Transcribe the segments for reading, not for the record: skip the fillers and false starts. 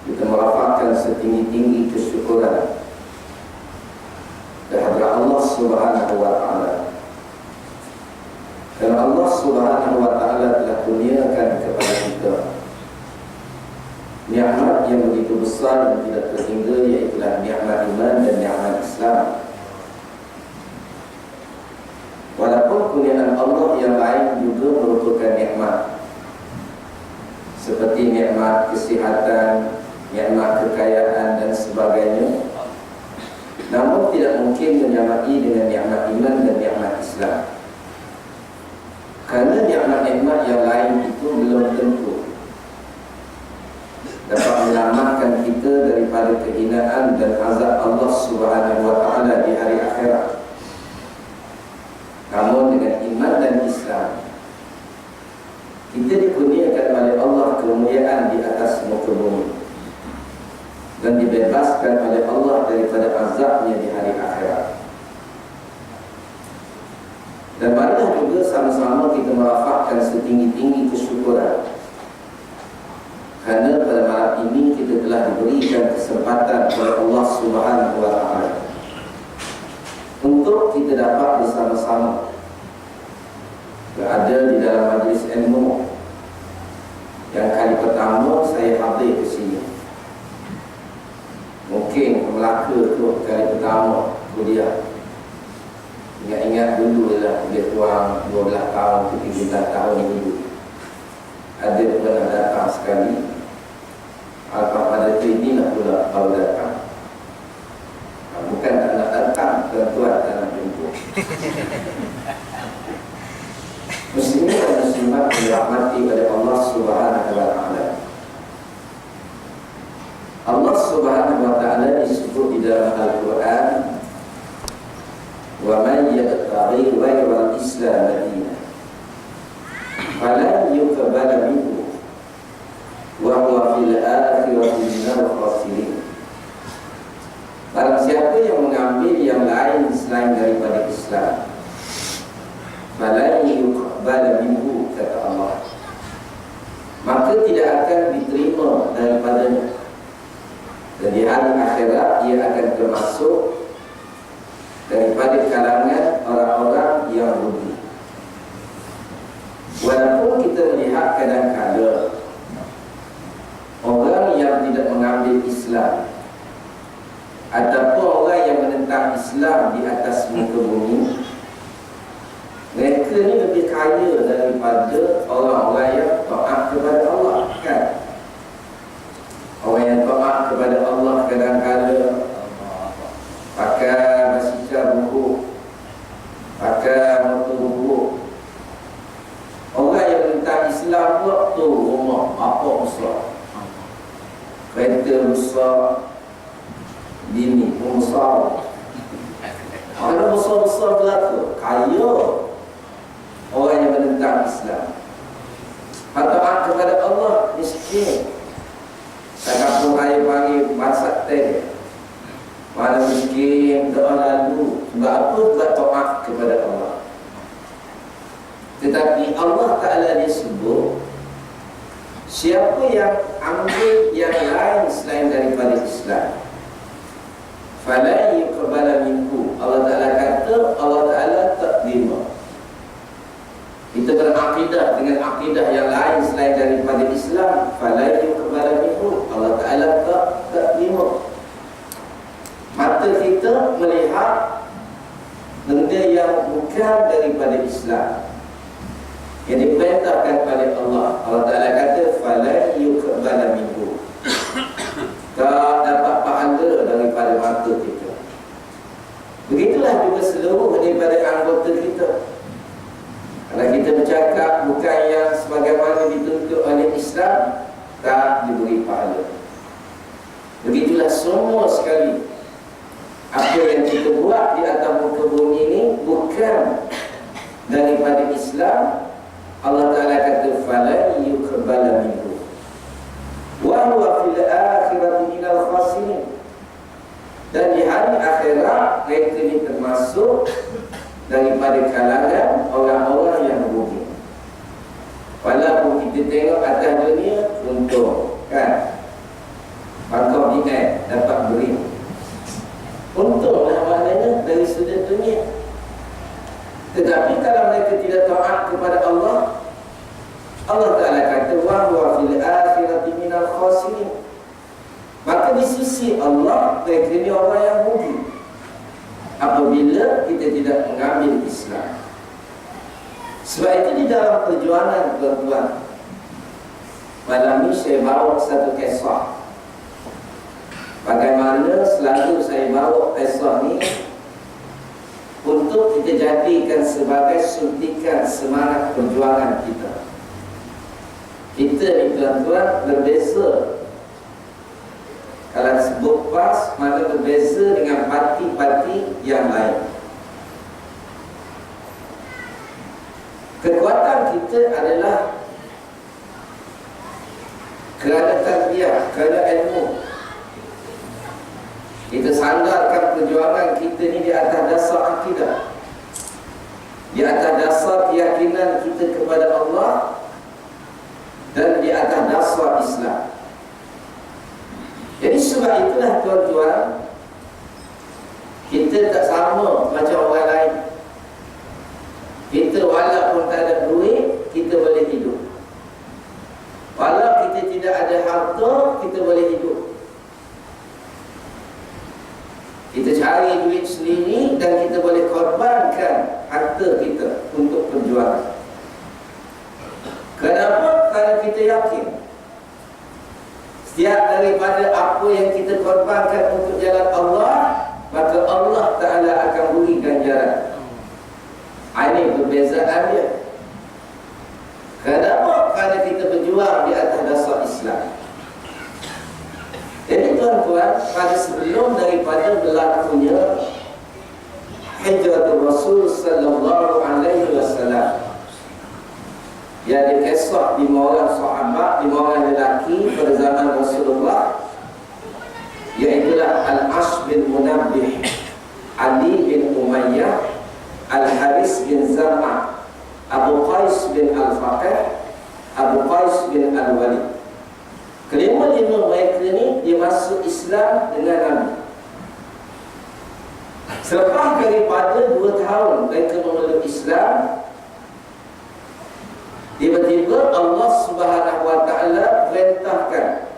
kita merapatkan setinggi-tinggi kesyukuran kehadrat Allah Subhanahu wa Ta'ala. Dan Allah Subhanahu wa Ta'ala telah kurniakan kepada kita nikmat yang begitu besar dan tidak terhingga, iaitulah nikmat iman dan nikmat Islam. Walaupun kurniaan Allah yang lain juga merupakan nikmat, seperti nikmat kesihatan, nikmat kekayaan dan sebagainya, namun tidak mungkin menyamai dengan nikmat iman dan nikmat Islam. Kerana nikmat-nikmat yang lain itu belum tentu dapat menyelamatkan kita daripada kehinaan dan azab Allah Subhanahu wa Ta'ala di hari akhirat. Namun dengan iman dan Islam, kita dikurniakan oleh Allah kemuliaan di atas muka bumi dan dibebaskan oleh Allah daripada azabnya di hari akhirat. Dan marilah juga sama-sama kita merafakkan setinggi-tinggi kesyukuran, kerana pada malam ini kita telah diberikan kesempatan oleh Allah Subhanahu wa Ta'ala untuk kita dapat bersama-sama berada di dalam majlis ilmu yang kali pertama saya hadir ke sini. Mungkin Melaka tu kali pertama kuliah. Ingat-ingat dulu lah, dia kurang 12 tahun ke 13 tahun dulu. Ada pernah datang sekali. Alhamdulillah pada tu inilah pula baru datang. Bukan tak nak datang, tuan-tuan tak nak jumpa. Muslimin dan muslimat dirahmati oleh Allah Subhanahu wa Ta'ala. Allah Subhanahu wa Ta'ala disebut di dalam Al-Quran, wa man yabtaghi ghayra al-islam dinan falan yuqbala minhu wa huwa fil akhirati minal khasirin. Barang siapa yang mengambil yang lain selain daripada Islam, falan yuqbala minhu, kata Allah, maka tidak akan diterima daripadanya, dan di hari akhirat ia akan termasuk daripada kalangan orang-orang yang rugi. Walaupun kita melihat kadang-kadang orang yang tidak mengambil Islam ataupun orang yang menentang Islam di atas muka bumi, mereka ni lebih kaya daripada orang-orang yang taat kepada Allah, kan? Orang yang taat kepada Allah kadang-kadang pakai basikal buruk, pakai motor buruk. Orang yang menentang Islam pun tu rumah apa besar, kereta besar, bini pun besar. Orang besar-besar belaka, kaya. Orang yang menentang Islam, taat kepada Allah, miskin. Tak pun raya panggil masak teh, mana miskin, doa lalu. Sebab apa? Sebab taat kepada Allah. Tetapi Allah Ta'ala disebut, siapa yang ambil yang lain selain daripada Islam, fala yuqbala minhu, Allah Ta'ala kata, Allah Ta'ala tak terima. Kita berakidah dengan akidah yang lain selain daripada Islam, fala yuqbala minhu, Allah Ta'ala tak terima. Mata kita melihat benda yang bukan daripada Islam yang diperintahkan oleh Allah, Allah Ta'ala kata fala yuqbala minhu, tak dapat pahala daripada mata kita. Begitulah juga seluruh daripada anggota kita. Kalau kita bercakap bukan yang sebagaimana dituntut oleh Islam, tak diberi pahala. Begitulah semua sekali. Apa yang kita buat di atas muka bumi ini bukan daripada Islam, Allah Ta'ala kata fala yuqbala minhu wa huwa fil akhirati minal khasirin. Dan di hari akhirat mereka ini termasuk daripada kalangan orang-orang yang rugi. Walaupun kita tengok atas dunia untung, kan? sisi Allah mereka ini orang yang rugi apabila kita tidak mengambil Islam. Sebab itu di dalam perjuangan tuan-tuan, malam ini saya bawa satu kisah. Bagaimana selalu saya bawa kisah ni untuk kita jadikan sebagai suntikan semangat perjuangan kita. Kita ni tuan-tuan berbeza. Kalau sebut PAS, maka berbeza dengan parti-parti yang lain. Kekuatan kita adalah kerana tarbiyah, kerana ilmu. Kita sandarkan perjuangan kita ni di atas dasar akidah, di atas dasar keyakinan kita kepada Allah, dan di atas dasar Islam. Jadi sebab itulah tuan-tuan, kita tak sama macam orang lain. Kita walaupun tak ada duit, kita boleh hidup. Walau kita tidak ada harta, kita boleh hidup. Kita cari duit sendiri dan kita boleh korbankan harta kita untuk perjuangan. Kenapa? Kerana kita yakin setiap daripada apa yang kita korbankan untuk jalan Allah, maka Allah Ta'ala akan beri ganjaran. Ini perbezaan dia. Kenapa? Kerana kita berjuang di atas dasar Islam. Jadi tuan-tuan, pada sebelum daripada berlakunya Hijratul Rasul Sallallahu Alaihi Wasallam, yang dikisah 5 orang sahabat, 5 orang lelaki pada zaman Rasulullah, iaitulah Al-Ash bin Munabbih, Ali bin Umayyah, Al-Haris bin Zar'ah, Abu Qais bin Al-Faqih, Abu Qais bin Al-Walid. Kelima-lima mereka ni dia masuk Islam dengan Nabi. Selepas daripada 2 tahun mereka memeluk Islam, tiba-tiba Allah Subhanahu Wa Taala perintahkan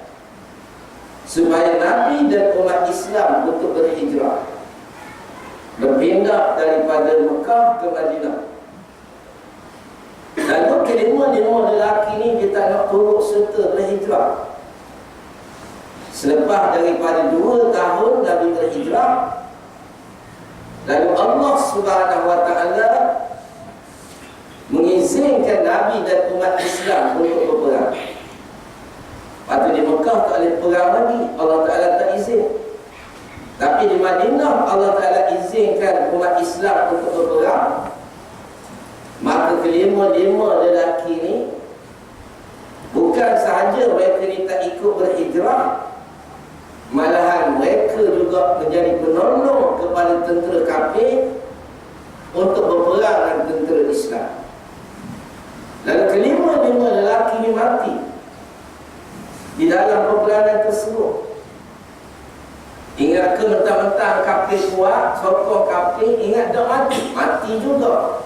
supaya Nabi dan umat Islam untuk berhijrah, berpindah daripada Mekah ke Madinah. Lalu kelima-lima lelaki ni dia tak nak turut serta berhijrah. Selepas daripada 2 tahun Nabi berhijrah, lalu Allah Subhanahu Wa Taala mengizinkan Nabi dan umat Islam untuk berperang. Lepas di Mekah tak boleh perang lagi, Allah Ta'ala tak izin. Tapi di Madinah Allah Ta'ala izinkan umat Islam untuk berperang. Maka kelima-lima lelaki ni bukan sahaja mereka ni tak ikut berhijrah, malahan mereka juga menjadi penolong kepada tentera kafir untuk berperang dengan tentera Islam. Lalu kelima-lima lelaki ni mati di dalam peperangan tersebut. Ingat ke mentang-mentang kafir kuat, sokong kafir, ingat dah mati. Mati juga.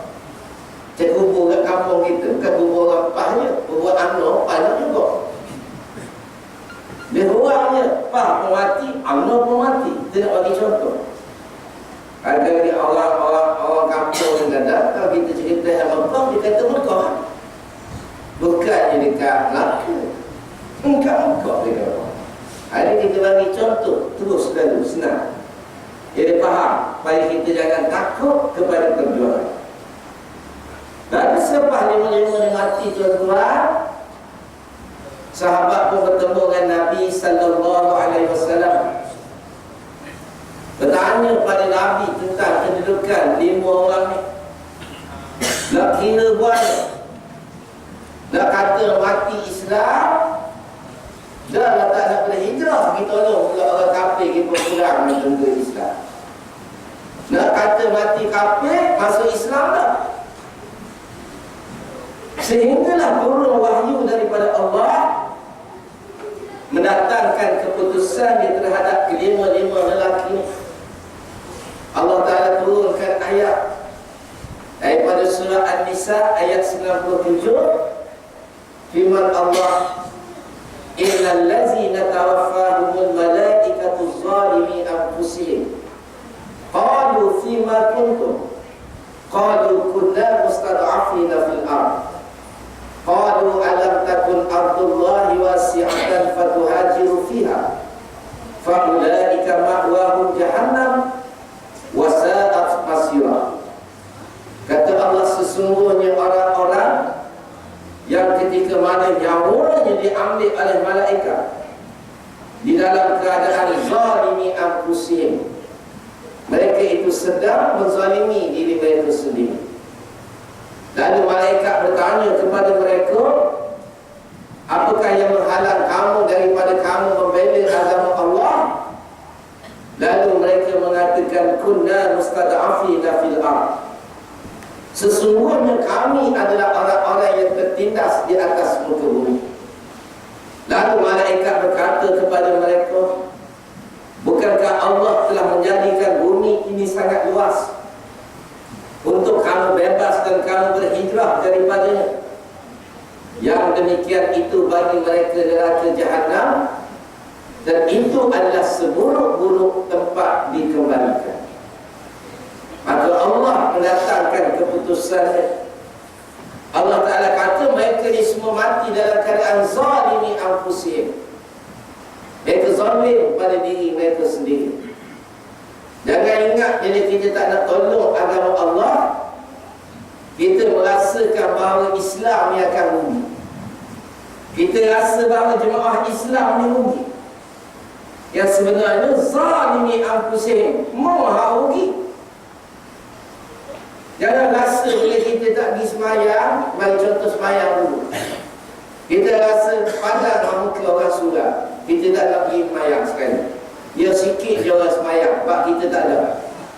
Cik kubur kat kampung kita, bukan kubur rapahnya, kubur anak, panas juga. Dia orangnya, Pah pun mati, anak pun mati. Kita nak bagi contoh. Ada ni orang kampung yang datang, kita cerita yang Mekah, dia kata Mekah. Bukannya dekat Melaka, engkau Mekah dia kata. Hari kita bagi contoh, terus lalu, senang. Dia faham, supaya kita jangan takut kepada perjuangan. Dan selepas 5 dia mati tuan-tuan, sahabat pun bertemu dengan Nabi Sallallahu Alaihi Wasallam, bertanya pada Nabi tentang kedudukan 5 orang ni. Nak kira buat, nak kata mati Islam, dah lah tak nak berhijrah, kita tolong pula orang kafir kita berperang dengan tentera Islam. Nak kata mati kafir, masuk Islam dah. Sehinggalah turun wahyu daripada Allah mendatangkan keputusan terhadap kelima-lima lelaki. Allah Ta'ala turunkan ayat daripada surah An-Nisa ayat 97, firman Allah, innal ladzina tawaffahumul malaikatu ma kuntum? Qalu kunna mustad'afina fil ard. Qalu alam takun ardullahi wasi'atan fatuhajiru fiha. Faulaika ma'wahum jahannam wa sa'at masira. Kata Allah, sesungguhnya orang-orang yang ketika mana nyawanya diambil oleh malaikat di dalam keadaan zalimi anfusihim, mereka itu sedang menzalimi diri mereka sendiri. Lalu malaikat bertanya kepada mereka, apakah yang menghalang kamu daripada kamu membela agama Allah? Lalu mereka mengatakan, kunna mustad'afina fil ard. Sesungguhnya kami adalah orang-orang yang tertindas di atas muka bumi. Lalu malaikat berkata kepada mereka, bukankah Allah telah menjadikan bumi ini sangat luas untuk kamu bebas dan kamu berhijrah daripadanya? Yang demikian itu bagi mereka neraka Jahannam, dan itu adalah seburuk-buruk tempat dikembalikan. Maka Allah mendatangkan keputusannya. Allah Ta'ala kata mereka ni semua mati dalam keadaan zalimi anfusihim. Mereka zalim pada diri mereka sendiri. Jangan ingat bila kita tak nak tolong agama Allah, kita merasakan bahawa Islam ni akan rugi. Kita rasa bahawa jemaah Islam ni rugi. Yang sebenarnya zalimi anfusihim, maha rugi. Jangan rasa bila kita tak pergi semayang, bagi contoh semayang dulu, kita rasa padan muka orang surah, kita tak nak pergi semayang sekali. Dia sikit je orang semayang, sebab kita tak ada.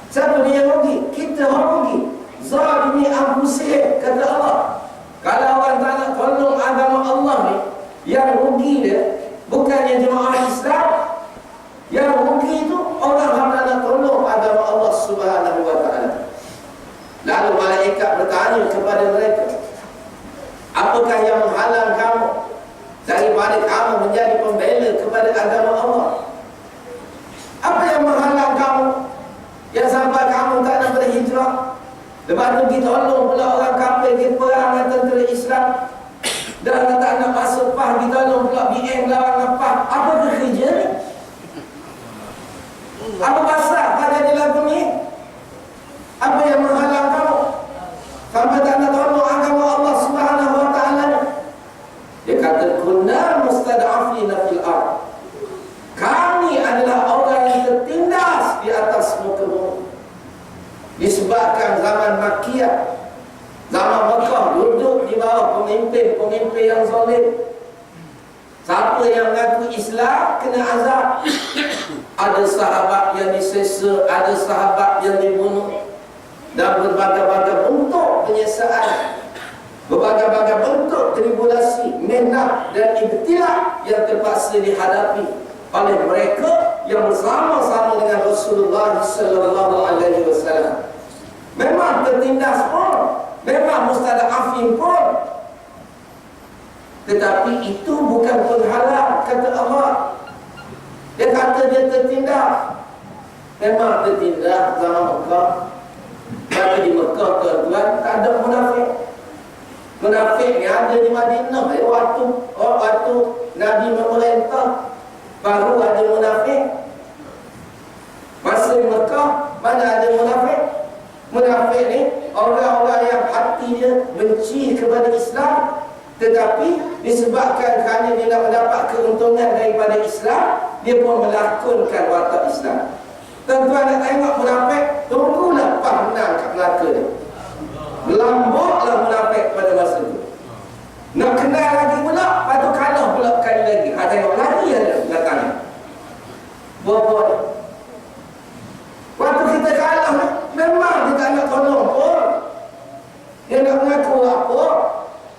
Siapa dia yang rugi? Kita orang rugi. Zalimi anfusihim, kata Allah. Kalau orang tak nak tolong agama Allah ni, yang rugi dia bukannya jemaah Islam. Yang rugi itu orang yang tak nak tolong agama Allah Subhanahu wa ta'ala. Lalu malaikat bertanya kepada mereka, apakah yang menghalang kamu daripada kamu menjadi pembela kepada agama Allah? Apa yang menghalang kamu yang sampai kamu tak nak berhijrah? Lepas tu kita tolong pula orang kafir pergi perang dengan tentera Islam, dan tak nak masuk PAH, kita tolong pula BM lawan PAH. Apa kerja ni? Apa pasal pada di lagu ni? Apa yang menghalang kamu sampai tak nak tolong agama Allah Subhanahu wa ta'ala? Dia kata, kunna mustad'afina fil ard. Kami adalah orang yang tertindas di atas muka bumi. Disebabkan zaman Makkiyah, zaman Mekah duduk di bawah pemimpin-pemimpin yang zalim. Siapa yang mengaku Islam kena azab. Ada sahabat yang disesa, ada sahabat yang dibunuh, dan berbagai-bagai bentuk penyiksaan, berbagai-bagai bentuk tribulasi, minah dan ibtilah yang terpaksa dihadapi oleh mereka yang bersama-sama dengan Rasulullah sallallahu alaihi wasallam. Memang tertindas pun, memang mustada'afin pun, tetapi itu bukan penghalang, kata Allah. Dia kata dia tertindas. Memang tertindas zaman Mekah. Tapi di Mekah, tuan-tuan, tak ada munafik. Munafik ni ada di Madinah. Waktu Nabi memerintah, baru ada munafik. Masa di Mekah, mana ada munafik? Munafik ni orang-orang yang hati dia benci kepada Islam, tetapi disebabkan kerana dia nak mendapat keuntungan daripada Islam, dia pun melakonkan watak Islam. Tuan-tuan nak tengok munafik, tunggulah PAH menang kat Melaka dia. Melambuklah munafik pada masa itu. Nak kenal lagi pula, lepas tu kalah pula kali lagi. Tengok lagi ada belakangnya. Buat-buat. Waktu kita kalah ni, memang dia tak nak tolong pun. Dia nak mengaku apa?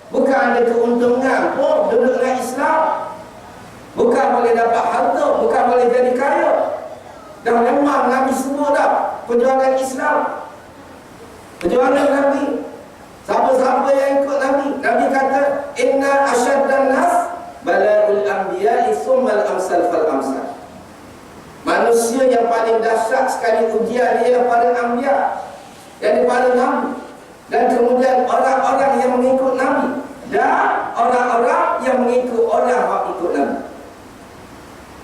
Bukan ada keuntungan pun duduk dengan Islam. Bukan boleh dapat harta, bukan boleh jadi kaya. Dan memang Nabi semua dah perjuangan Islam, perjuangan Nabi. Siapa-siapa yang ikut Nabi, Nabi kata, inna asyaddan nas bala'ul anbiya'i summal amsal fal amsal. Manusia yang paling dahsyat sekali ujian dia para anbiya, yang para Nabi, dan kemudian orang-orang yang mengikut Nabi, dan orang-orang yang mengikut orang yang ikut Nabi.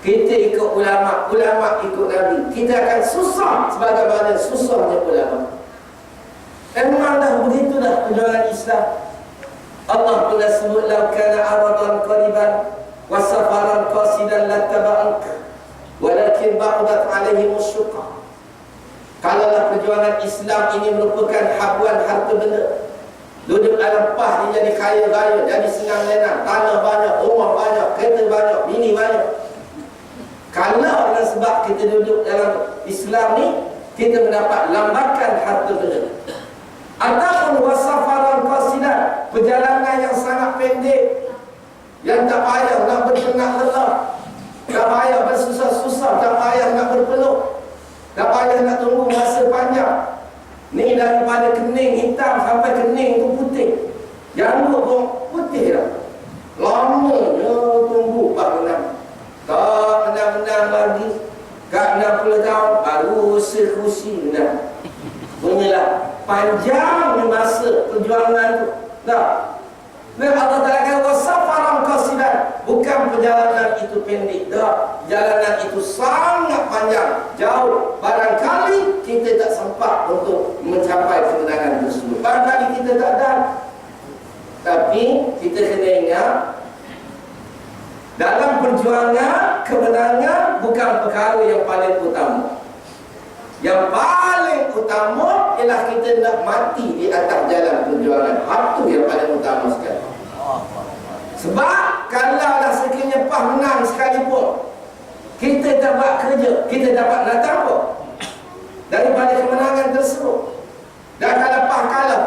Kita ikut ulama, ulama ikut Nabi, kita akan susah sebagaimana susahnya ulama. Memang dah begitu dah perjuangan Islam. Allah pula sebut, "Lau kana aradan qariban wa safaran qasidan lattaba'uk walakin ba'udat 'alaihim asyqa." Kalaulah perjuangan Islam ini merupakan habuan harta benda, duduk dalam pah dia jadi kaya raya, jadi senang lenang, tanah banyak, rumah banyak, kereta banyak, bini banyak. Kalau dengan sebab kita duduk dalam Islam ni, kita mendapat lambakan harta benda. Ataupun wasafaran qasidan, perjalanan yang sangat pendek, yang tak payah nak berpenat lelah, tak payah bersusah-susah, tak payah nak berpeluh, tak payah nak tunggu masa panjang. Ni daripada kening hitam sampai kening tu putih. Janggut pun putih dah. Lamanya tunggu 4 bulan. Tak menang-menang lagi. Kat 60 tahun baru kursi menang. Punyalah panjangnya masa perjuangan tu. Tak. Dan Allah Ta'ala kata wasafaran qasidan, bukan perjalanan itu pendek, dah. Jalanan itu sangat panjang, jauh. Barangkali kita tak sempat untuk mencapai kemenangan tersebut. Barangkali kita tak ada. Tapi kita kena ingat, dalam perjuangan, kemenangan bukan perkara yang paling utama. Yang paling utama ialah kita nak mati di atas jalan perjuangan. Itu yang paling utama sekali. Sebab kalau dah sekiranya PAH menang sekalipun, kita tak buat kerja, kita dapat nata apa daripada kemenangan tersebut? Dan kalau PAH kalah,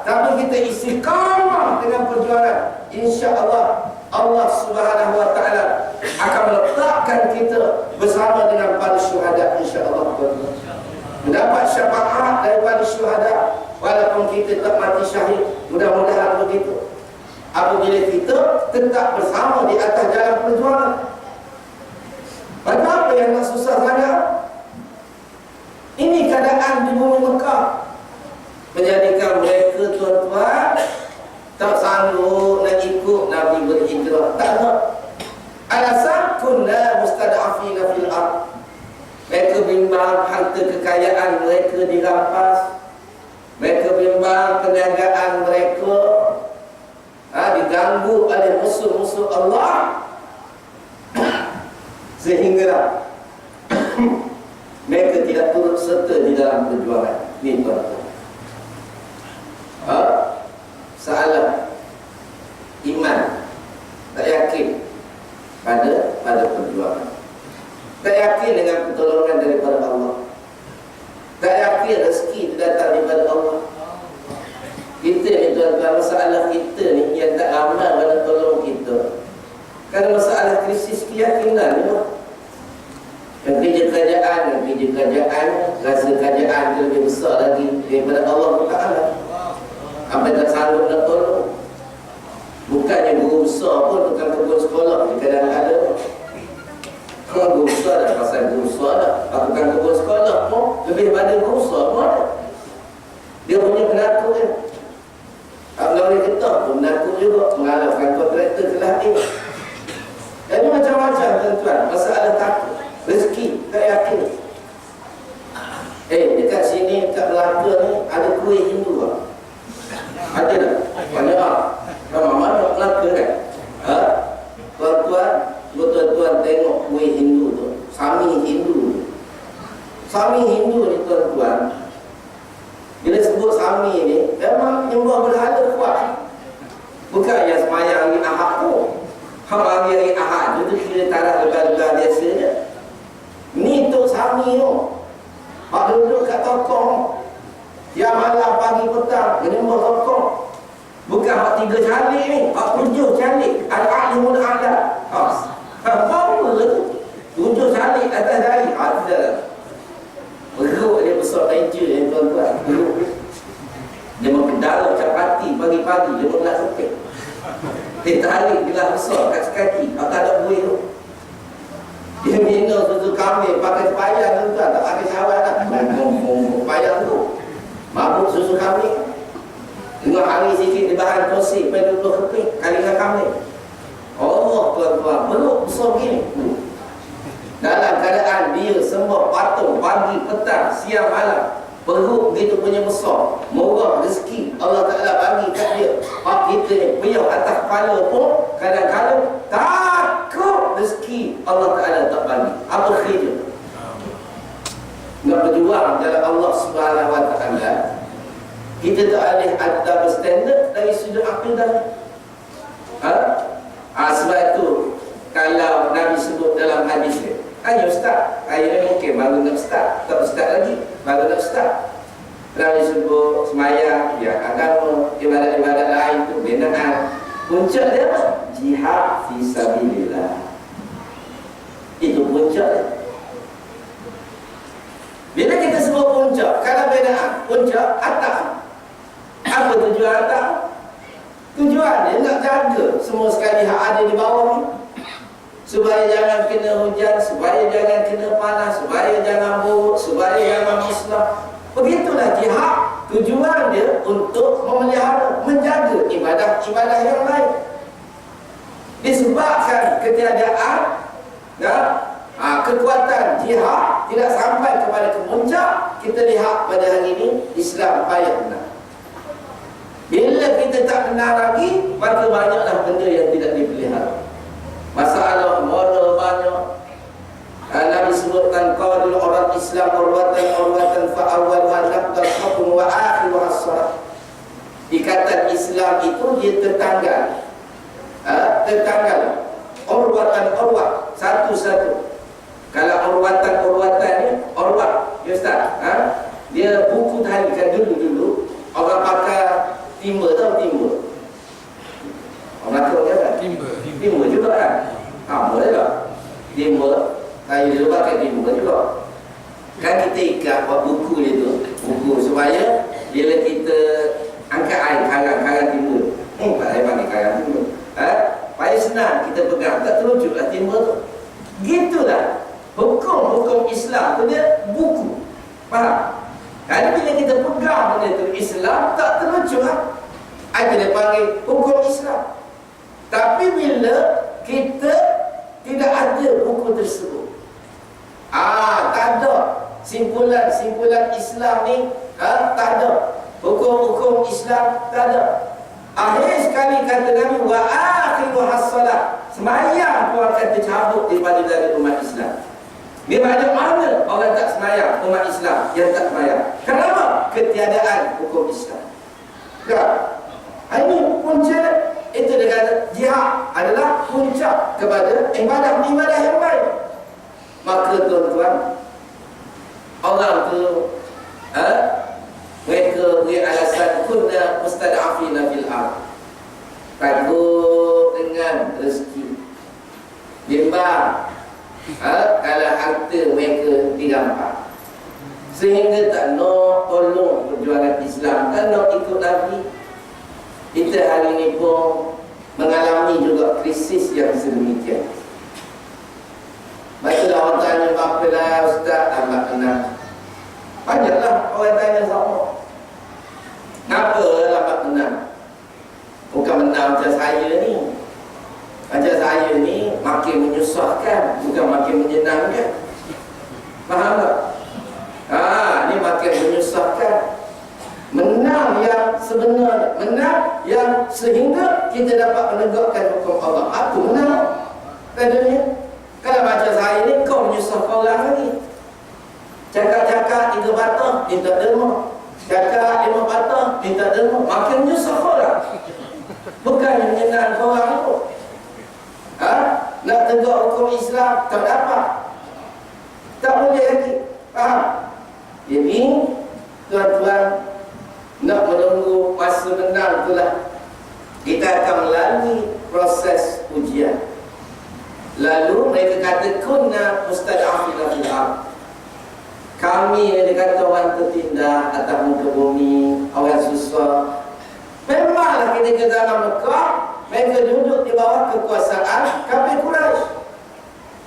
tapi kita istiqamah dengan perjuangan, insya-Allah Allah Subhanahu wa taala akan meletakkan kita bersama dengan para syuhada, insya-Allah. Mendapat syafaat daripada syuhada walaupun kita tak mati syahid. Mudah-mudahan begitu. Apabila kita tetap bersama di atas jalan perjuangan. Apa yang nak susah sangat? Ini keadaan di bumi Mekah menjadikan mereka, tuan-tuan, tak sanggup nak ikut Nabi berhijrah. Tak nak. Alasan kunna mustada'afina fil ardh. Mereka bimbang harta kekayaan mereka dirampas. Mereka bimbang perniagaan mereka diganggu oleh musuh-musuh Allah. Sehingga mereka tidak turut serta di dalam perjuangan. Ini tuan-tuan. Salah iman, tak yakin pada perjuangan, tak yakin dengan pertolongan daripada Allah, tak yakin rezeki itu datang daripada Allah. Kita ni tuan-tuan, masalah kita ni yang tak amal pada tolong kita. Kerana masalah krisis keyakinan ni, yang kerja kerajaan, rasa kerajaan itu lebih besar lagi daripada Allah Ta'ala. Apa tak sanggup nak tolong. Bukannya guru besar pun tukang kebun sekolah kadang ada. Guru besar dah pasal guru besar dah. Tukang kebun sekolah pun lebih pada guru besar pun ada. Dia punya penakut kan. Kalau boleh ketah pun penakut juga, mengalahkan kontraktor telah ni. Jadi macam-macam tuan-tuan, masalah takut, rezeki, tak yakin. Dekat sini, dekat Melaka ni ada kuih Hindu lah. Ada tak? Banyak. Mana Melaka kan? Tuan-tuan, tuan-tuan tengok kuih Hindu tu, Sami Hindu. Sami Hindu ni tuan-tuan, bila sebut Sami ni, memang nyembah berhala kuat. Bukan yang semayang hari Ahad pun. Hari Ahad itu kira tarah lebar-lebar biasa je. Ni tu Sami tu. Pak duduk kat tokong, tiap malam pagi petang menyembah tokong. Bukan hak 3 calik ni, hak 7 calik. Al-A'limul A'la. Apa tu? 7 calik atas dari. Ada. Beruk dia besar meja yang tuan-tuan. Dia mempedal capati pagi-pagi, dia pun nak sepik. Dia tarik bilah besar kat kaki, tak ada buih tu. Dia minum susu kambing pakai payah tu tak pakai syawal dah. Payah tu. Mabuk susu kambing. Tengok hari sikit di bahan kosik pada dulu keping kali dengan kambing. Allah tuan-tuan, belum besar begini. Dalam keadaan dia semua patung pagi, petang, siang, malam. Perut begitu punya besar, murah rezeki Allah Ta'ala bagi kat dia. Hak kita ni peyah atas kepala pun kadang-kadang takut rezeki Allah Ta'ala tak bagi. Apa khidmat nak berjuang dalam Allah Subhanahu Wa Ta'ala, kita tak boleh ada berstandard dari sudut akidah. Sebab itu kalau Nabi sebut dalam hadis ni, hanya ustaz, saya mungkin baru nak ustaz, tak ustaz lagi, baru nak ustaz. Nabi sebut semayang, ya agama, ibadat-ibadat lain tu binaan. Puncak dia apa? Jihad fi sabilillah. Itu puncak dia. Bila kita sebut puncak, kalau binaan, puncak atas. Apa tujuan atas? Tujuan dia nak jaga semua sekali hak ada di bawah ni, supaya jangan kena hujan, supaya jangan kena panas, supaya jangan buruk, supaya jangan musnah. Begitulah jihad. Tujuan dia untuk memelihara, menjaga ibadah-ibadah yang lain. Disebabkan ketiadaan kekuatan jihad tidak sampai kepada kemuncak, kita lihat pada hari ini Islam payah benar. Bila kita tak benar lagi, maka banyaklah benda yang tidak dipelihara. Masalah moral banyak. Nabi sebutkan qadul orang Islam urwatan fa awwaluha naqdal hukm wa akhiruha as-salat. Ikatan Islam itu dia tertanggal. Tertanggal urwat satu-satu. Kalau urwatan ni urwat, ya Ustaz, dia buku talikan dulu orang pakai timba, tahu timba? Orang tahu kan? Timba juga kan? Boleh tak? Timba, saya dulu pakai timba juga. Kan kita ikat buat buku dia tu, buku supaya bila kita angkat air karang timba. Saya panggil karang timba. Supaya senang kita pegang, tak terujuklah timba tu. Gitulah hukum Islam tu dia buku. Faham? Jadi bila kita pegang benda tu Islam, tak terlucut lah. Ada dia panggil hukum Islam. Tapi bila kita tidak ada buku tersebut, tak ada simpulan Islam ni, tak ada hukum Islam, tak ada. Akhir sekali kata Nabi, wa akhiruha as-salat, semayang pun akan tercabut daripada dari umat Islam. Dia banyak mana orang tak semayang, umat Islam yang tak semayang. Kenapa? Ketiadaan hukum Islam. Ini punca. Itu dia kata jihad adalah puncak kepada ibadah yang baik. Maka tuan-tuan, orang tu mereka beri alasan kunna mustad'afina fil ardh, takut dengan rezeki, bimbang kalau harta mereka dirampas, sehingga tak nak tolong perjuangan Islam, tak nak ikut Nabi. Kita hari ini pun mengalami juga krisis yang sedemikian. Baiklah, orang tanya apa lah Ustaz, amat tenang. Banyaklah orang tanya sama. Kenapa lambat menang? Bukan menang macam saya ni. Macam saya ni makin menyusahkan, bukan makin menyenangkan. Faham tak? Ni makin menyusahkan. Menang yang sebenar, menang yang sehingga kita dapat menegakkan hukum Allah. Apa menang? Katanya, kalau macam saya ni, kau menyusahkan orang lagi. Cakap-cakap 3 patah, minta derma. Cakap 5 patah, minta derma. Makin menyusah orang. Bukan menyenang orang tu. Nak tegak hukum Islam, tak dapat. Tak boleh lagi. Faham? Jadi, tuan-tuan, nak menunggu masa menang itulah kita akan melalui proses ujian. Lalu mereka kata kunna mustad'afina fil ardh, kami dia kata orang tertindas atas muka bumi, orang susah. Memanglah ketika zaman Mekah mereka duduk di bawah kekuasaan kafir Quraisy.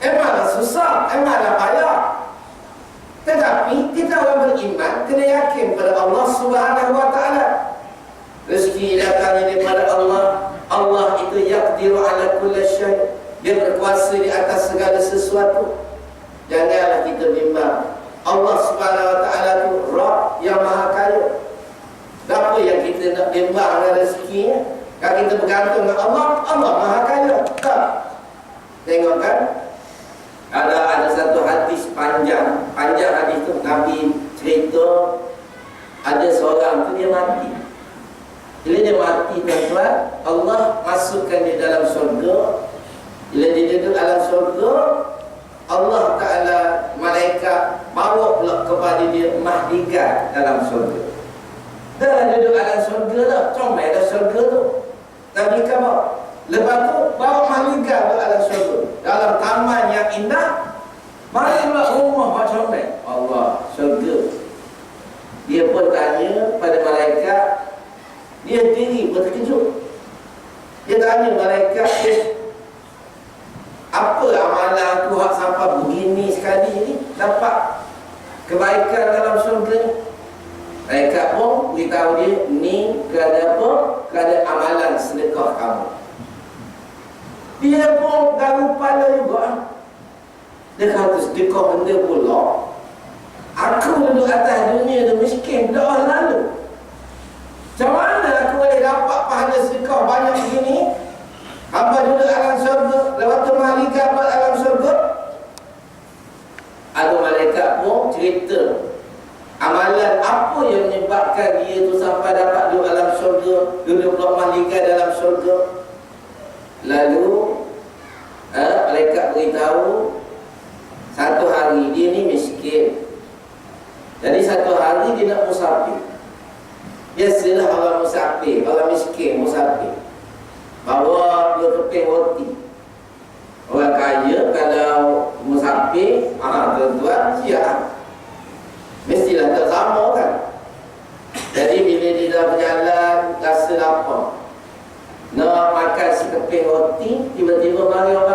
Memanglah susah, memanglah payah. Tetapi kita orang beriman kena yakin pada Allah Subhanahu wa taala. Rezeki datangnya daripada Allah. Allah itu yaqdiru ala kulli syai'. Dia berkuasa di atas segala sesuatu. Janganlah kita bimbang. Allah Subhanahu wa taala itu Rabb yang Maha Kaya. Apa yang kita nak bimbang dengan rezekinya? Kalau kita bergantung dengan Allah, Allah Maha Kaya. Tak. Tengok kan? Ada satu hadis panjang hadis tu Nabi cerita ada seorang tu dia mati. Bila dia mati tuan-tuan, Allah masukkan dia dalam syurga. Bila dia duduk dalam syurga, Allah Ta'ala malaikat bawa pula kepada dia mahdigat dalam syurga. Dah duduk dalam syurga dah, comel dah syurga tu. Nabi khabar. Lepas tu bawa mahdigat dalam syurga, dalam taman yang indah. Mari pula rumah macam ni. Allah, syurga. Dia pun tanya pada malaikat. Dia sendiri pun terkejut. Dia tanya malaikat, apa amalan aku hak sampai begini sekali ni dapat kebaikan dalam syurga ni? Malaikat pun beritahu dia, ni kerana apa? Kerana amalan sedekah kamu. Dia pun garu kepala juga. Dia kata sedekah benda pula. Aku duduk atas dunia tu miskin, dah lalu. Macam mana aku boleh dapat pahala sedekah banyak begini? Hamba duduk dalam syurga, lepas tu malaikat dalam syurga. Ada malaikat pun cerita amalan apa yang menyebabkan dia tu sampai dapat duduk dalam syurga, duduk pula malaikat dalam syurga. Lalu malaikat beritahu, satu hari dia ni miskin. Jadi satu hari dia nak musafir. Biasalah orang musafir, orang miskin musafir, bawa 2 keping roti. Orang kaya kalau musafir, tuan-tuan siap, mestilah tak sama kan. Jadi bila dia dah berjalan, rasa lapar, nak makan sekeping roti, tiba-tiba mari orang